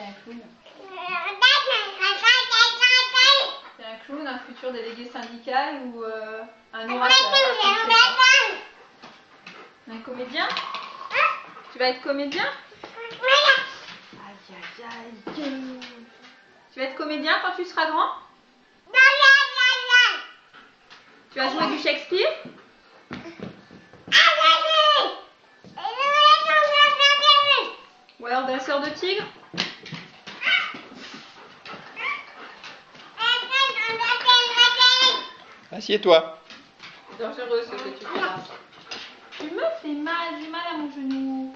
un clown. C'est un clown, un futur délégué syndical ou un orateur. Un comédien? Tu vas être comédien? Aïe, aïe, aïe. Tu vas être comédien quand tu seras grand? Tu vas jouer du Shakespeare? Ou alors danseur de tigre? Assieds-toi. C'est dangereux ce que tu fais là. Tu me fais mal, j'ai mal à mon genou.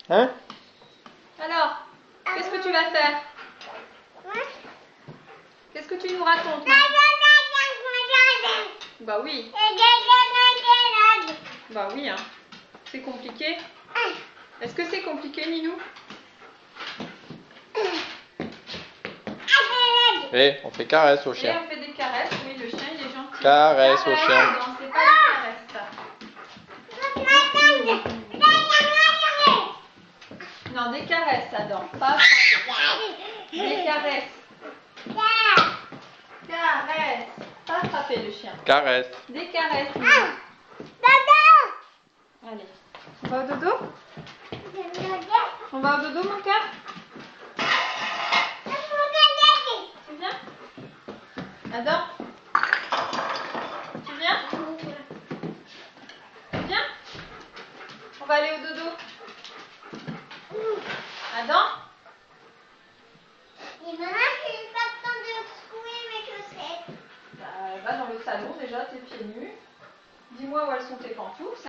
Hein? Alors, qu'est-ce que tu vas faire? Qu'est-ce que tu nous racontes? Bah oui. Bah oui, hein. C'est compliqué. Est-ce que c'est compliqué, Ninou? Eh, on fait caresse au Et chien. on fait des caresses. Oui, le chien, il est gentil. Caresse au chien. Non, c'est pas des caresses, ça. Non, des caresses, Adam. Pas frapper. Des caresses. Caresses. Pas frapper le chien. Caresse. Des caresses. Allez. On va au dodo? On va au dodo, mon cœur? Tu viens? Adam? Tu viens? Tu viens? On va aller au dodo. Adam? Bah, va dans le salon déjà, tes pieds nus. Dis-moi où elles sont tes pantoufles.